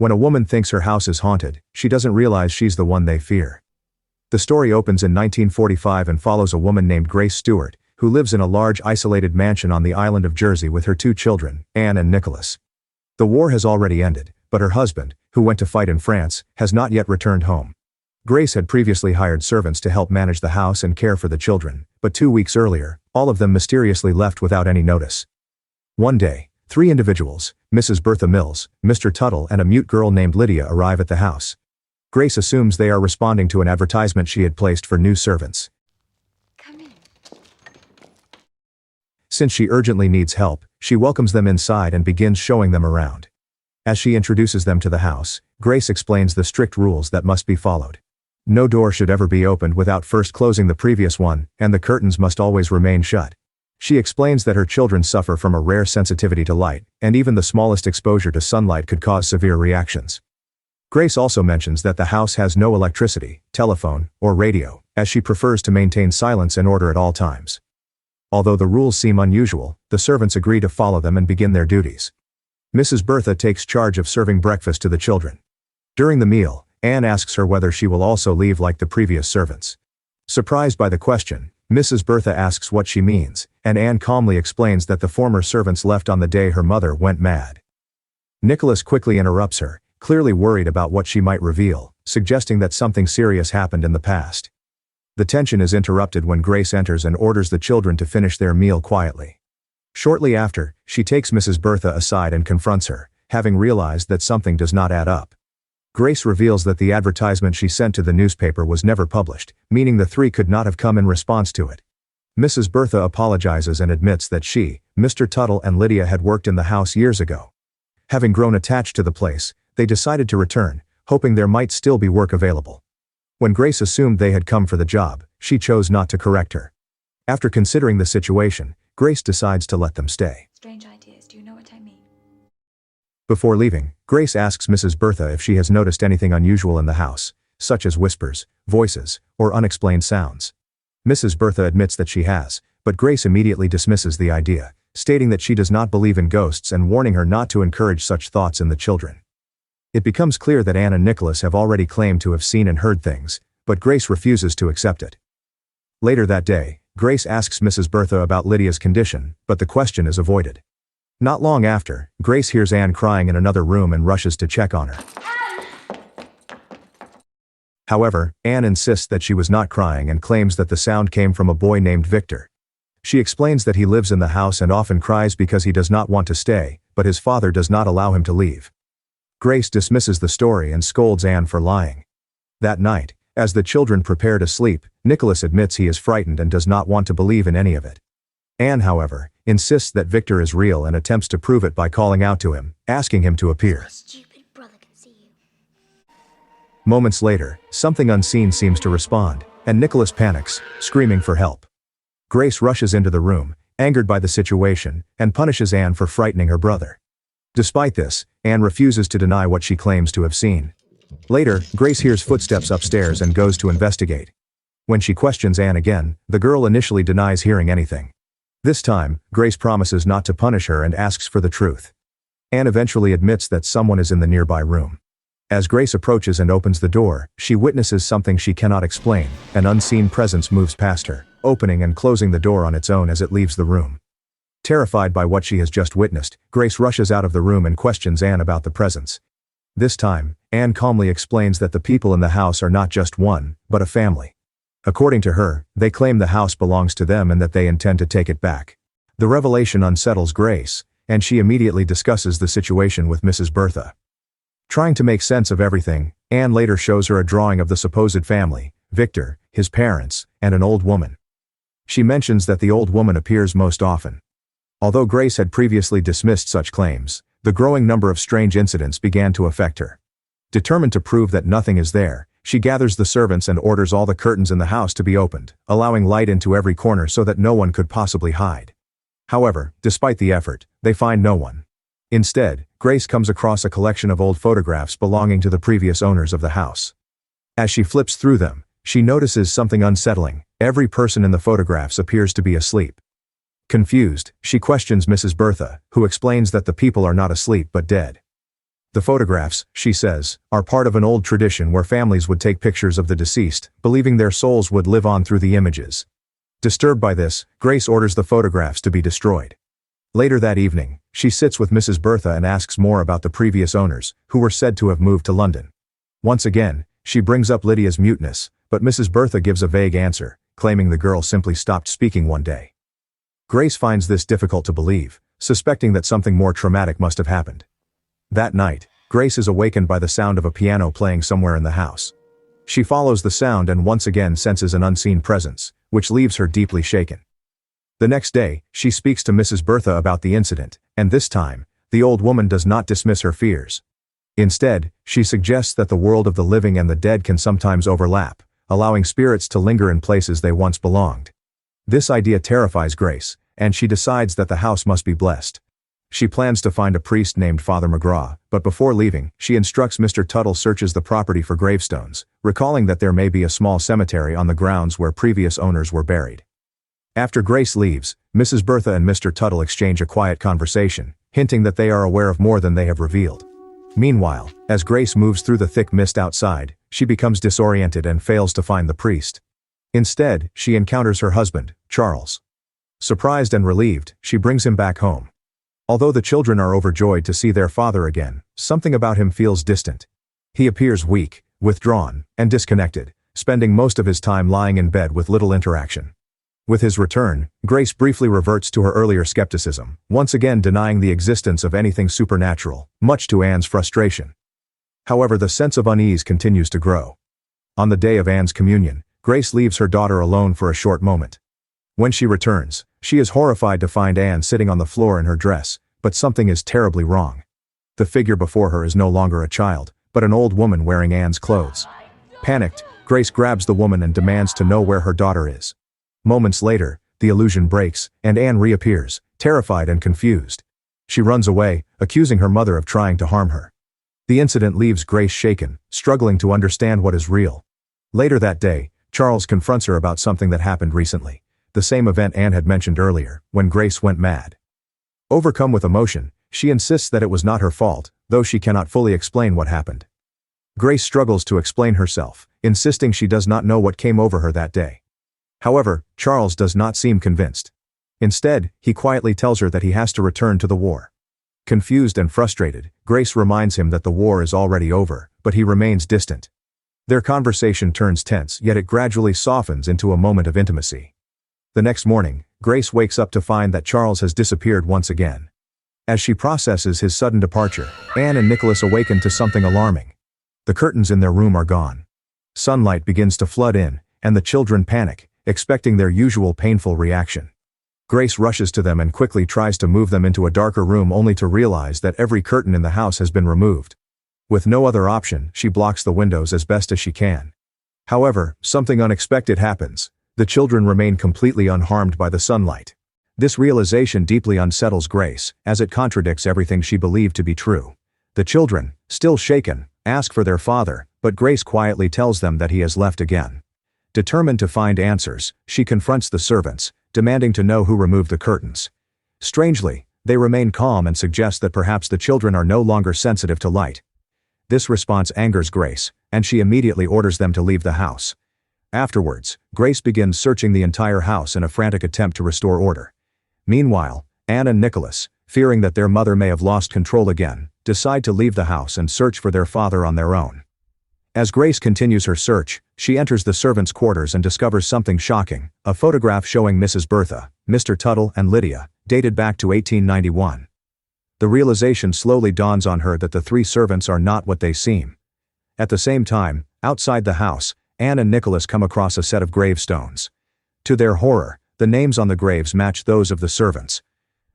When a woman thinks her house is haunted, she doesn't realize she's the one they fear. The story opens in 1945 and follows a woman named Grace Stewart, who lives in a large isolated mansion on the island of Jersey with her two children, Anne and Nicholas. The war has already ended, but her husband, who went to fight in France, has not yet returned home. Grace had previously hired servants to help manage the house and care for the children, but 2 weeks earlier, all of them mysteriously left without any notice. One day, 3 individuals, Mrs. Bertha Mills, Mr. Tuttle and a mute girl named Lydia arrive at the house. Grace assumes they are responding to an advertisement she had placed for new servants. Come in. Since she urgently needs help, she welcomes them inside and begins showing them around. As she introduces them to the house, Grace explains the strict rules that must be followed. No door should ever be opened without first closing the previous one, and the curtains must always remain shut. She explains that her children suffer from a rare sensitivity to light, and even the smallest exposure to sunlight could cause severe reactions. Grace also mentions that the house has no electricity, telephone, or radio, as she prefers to maintain silence and order at all times. Although the rules seem unusual, the servants agree to follow them and begin their duties. Mrs. Bertha takes charge of serving breakfast to the children. During the meal, Anne asks her whether she will also leave like the previous servants. Surprised by the question, Mrs. Bertha asks what she means, and Anne calmly explains that the former servants left on the day her mother went mad. Nicholas quickly interrupts her, clearly worried about what she might reveal, suggesting that something serious happened in the past. The tension is interrupted when Grace enters and orders the children to finish their meal quietly. Shortly after, she takes Mrs. Bertha aside and confronts her, having realized that something does not add up. Grace reveals that the advertisement she sent to the newspaper was never published, meaning the 3 could not have come in response to it. Mrs. Bertha apologizes and admits that she, Mr. Tuttle and Lydia had worked in the house years ago. Having grown attached to the place, they decided to return, hoping there might still be work available. When Grace assumed they had come for the job, she chose not to correct her. After considering the situation, Grace decides to let them stay. Strange ideas, do you know what I mean? Before leaving, Grace asks Mrs. Bertha if she has noticed anything unusual in the house, such as whispers, voices, or unexplained sounds. Mrs. Bertha admits that she has, but Grace immediately dismisses the idea, stating that she does not believe in ghosts and warning her not to encourage such thoughts in the children. It becomes clear that Anne and Nicholas have already claimed to have seen and heard things, but Grace refuses to accept it. Later that day, Grace asks Mrs. Bertha about Lydia's condition, but the question is avoided. Not long after, Grace hears Anne crying in another room and rushes to check on her. However, Anne insists that she was not crying and claims that the sound came from a boy named Victor. She explains that he lives in the house and often cries because he does not want to stay, but his father does not allow him to leave. Grace dismisses the story and scolds Anne for lying. That night, as the children prepare to sleep, Nicholas admits he is frightened and does not want to believe in any of it. Anne, however, insists that Victor is real and attempts to prove it by calling out to him, asking him to appear. Stupid brother can see you. Moments later, something unseen seems to respond, and Nicholas panics, screaming for help. Grace rushes into the room, angered by the situation, and punishes Anne for frightening her brother. Despite this, Anne refuses to deny what she claims to have seen. Later, Grace hears footsteps upstairs and goes to investigate. When she questions Anne again, the girl initially denies hearing anything. This time, Grace promises not to punish her and asks for the truth. Anne eventually admits that someone is in the nearby room. As Grace approaches and opens the door, she witnesses something she cannot explain. An unseen presence moves past her, opening and closing the door on its own as it leaves the room. Terrified by what she has just witnessed, Grace rushes out of the room and questions Anne about the presence. This time, Anne calmly explains that the people in the house are not just one, but a family. According to her, they claim the house belongs to them and that they intend to take it back. The revelation unsettles Grace, and she immediately discusses the situation with Mrs. Bertha. Trying to make sense of everything, Anne later shows her a drawing of the supposed family, Victor, his parents, and an old woman. She mentions that the old woman appears most often. Although Grace had previously dismissed such claims, the growing number of strange incidents began to affect her. Determined to prove that nothing is there, she gathers the servants and orders all the curtains in the house to be opened, allowing light into every corner so that no one could possibly hide. However, despite the effort, they find no one. Instead, Grace comes across a collection of old photographs belonging to the previous owners of the house. As she flips through them, she notices something unsettling. Every person in the photographs appears to be asleep. Confused, she questions Mrs. Bertha, who explains that the people are not asleep but dead. The photographs, she says, are part of an old tradition where families would take pictures of the deceased, believing their souls would live on through the images. Disturbed by this, Grace orders the photographs to be destroyed. Later that evening, she sits with Mrs. Bertha and asks more about the previous owners, who were said to have moved to London. Once again, she brings up Lydia's muteness, but Mrs. Bertha gives a vague answer, claiming the girl simply stopped speaking one day. Grace finds this difficult to believe, suspecting that something more traumatic must have happened. That night, Grace is awakened by the sound of a piano playing somewhere in the house. She follows the sound and once again senses an unseen presence, which leaves her deeply shaken. The next day, she speaks to Mrs. Bertha about the incident, and this time, the old woman does not dismiss her fears. Instead, she suggests that the world of the living and the dead can sometimes overlap, allowing spirits to linger in places they once belonged. This idea terrifies Grace, and she decides that the house must be blessed. She plans to find a priest named Father McGraw, but before leaving, she instructs Mr. Tuttle searches the property for gravestones, recalling that there may be a small cemetery on the grounds where previous owners were buried. After Grace leaves, Mrs. Bertha and Mr. Tuttle exchange a quiet conversation, hinting that they are aware of more than they have revealed. Meanwhile, as Grace moves through the thick mist outside, she becomes disoriented and fails to find the priest. Instead, she encounters her husband, Charles. Surprised and relieved, she brings him back home. Although the children are overjoyed to see their father again, something about him feels distant. He appears weak, withdrawn, and disconnected, spending most of his time lying in bed with little interaction. With his return, Grace briefly reverts to her earlier skepticism, once again denying the existence of anything supernatural, much to Anne's frustration. However, the sense of unease continues to grow. On the day of Anne's communion, Grace leaves her daughter alone for a short moment. When she returns, she is horrified to find Anne sitting on the floor in her dress, but something is terribly wrong. The figure before her is no longer a child, but an old woman wearing Anne's clothes. Panicked, Grace grabs the woman and demands to know where her daughter is. Moments later, the illusion breaks, and Anne reappears, terrified and confused. She runs away, accusing her mother of trying to harm her. The incident leaves Grace shaken, struggling to understand what is real. Later that day, Charles confronts her about something that happened recently, the same event Anne had mentioned earlier, when Grace went mad. Overcome with emotion, she insists that it was not her fault, though she cannot fully explain what happened. Grace struggles to explain herself, insisting she does not know what came over her that day. However, Charles does not seem convinced. Instead, he quietly tells her that he has to return to the war. Confused and frustrated, Grace reminds him that the war is already over, but he remains distant. Their conversation turns tense, yet it gradually softens into a moment of intimacy. The next morning, Grace wakes up to find that Charles has disappeared once again. As she processes his sudden departure, Anne and Nicholas awaken to something alarming. The curtains in their room are gone. Sunlight begins to flood in, and the children panic, expecting their usual painful reaction. Grace rushes to them and quickly tries to move them into a darker room only to realize that every curtain in the house has been removed. With no other option, she blocks the windows as best as she can. However, something unexpected happens. The children remain completely unharmed by the sunlight. This realization deeply unsettles Grace, as it contradicts everything she believed to be true. The children, still shaken, ask for their father, but Grace quietly tells them that he has left again. Determined to find answers, she confronts the servants, demanding to know who removed the curtains. Strangely, they remain calm and suggest that perhaps the children are no longer sensitive to light. This response angers Grace, and she immediately orders them to leave the house. Afterwards, Grace begins searching the entire house in a frantic attempt to restore order. Meanwhile, Anne and Nicholas, fearing that their mother may have lost control again, decide to leave the house and search for their father on their own. As Grace continues her search, she enters the servants' quarters and discovers something shocking, a photograph showing Mrs. Bertha, Mr. Tuttle and Lydia, dated back to 1891. The realization slowly dawns on her that the three servants are not what they seem. At the same time, outside the house, Anne and Nicholas come across a set of gravestones. To their horror, the names on the graves match those of the servants.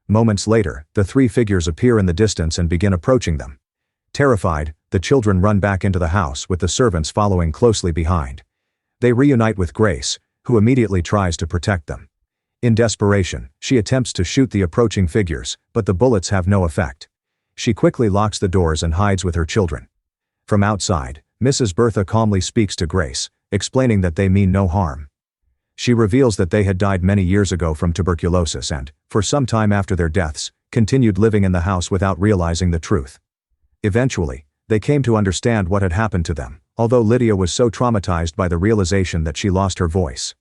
Moments later, the three figures appear in the distance and begin approaching them. Terrified, the children run back into the house with the servants following closely behind. They reunite with Grace, who immediately tries to protect them. In desperation, she attempts to shoot the approaching figures, but the bullets have no effect. She quickly locks the doors and hides with her children. From outside, Mrs. Bertha calmly speaks to Grace, explaining that they mean no harm. She reveals that they had died many years ago from tuberculosis and, for some time after their deaths, continued living in the house without realizing the truth. Eventually, they came to understand what had happened to them, although Lydia was so traumatized by the realization that she lost her voice.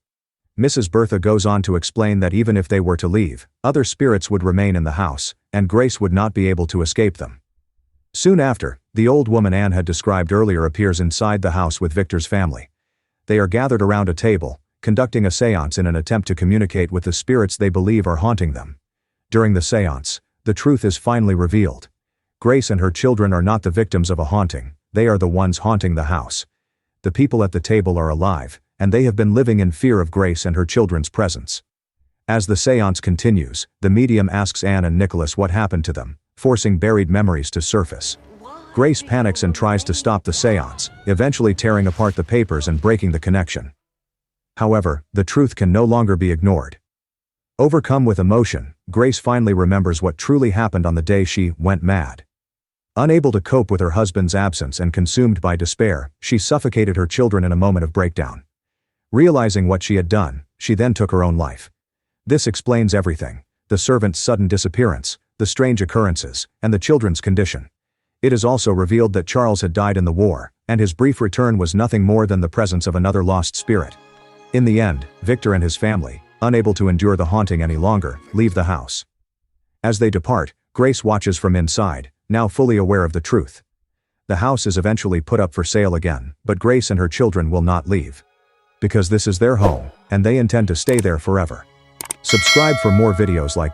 Mrs. Bertha goes on to explain that even if they were to leave, other spirits would remain in the house, and Grace would not be able to escape them. Soon after, the old woman Anne had described earlier appears inside the house with Victor's family. They are gathered around a table, conducting a séance in an attempt to communicate with the spirits they believe are haunting them. During the séance, the truth is finally revealed. Grace and her children are not the victims of a haunting, they are the ones haunting the house. The people at the table are alive, and they have been living in fear of Grace and her children's presence. As the séance continues, the medium asks Anne and Nicholas what happened to them, forcing buried memories to surface. Grace panics and tries to stop the séance, eventually tearing apart the papers and breaking the connection. However, the truth can no longer be ignored. Overcome with emotion, Grace finally remembers what truly happened on the day she went mad. Unable to cope with her husband's absence and consumed by despair, she suffocated her children in a moment of breakdown. Realizing what she had done, she then took her own life. This explains everything: the servant's sudden disappearance, the strange occurrences, and the children's condition. It is also revealed that Charles had died in the war, and his brief return was nothing more than the presence of another lost spirit. In the end, Victor and his family, unable to endure the haunting any longer, leave the house. As they depart, Grace watches from inside, now fully aware of the truth. The house is eventually put up for sale again, but Grace and her children will not leave. Because this is their home, and they intend to stay there forever. Subscribe for more videos like this.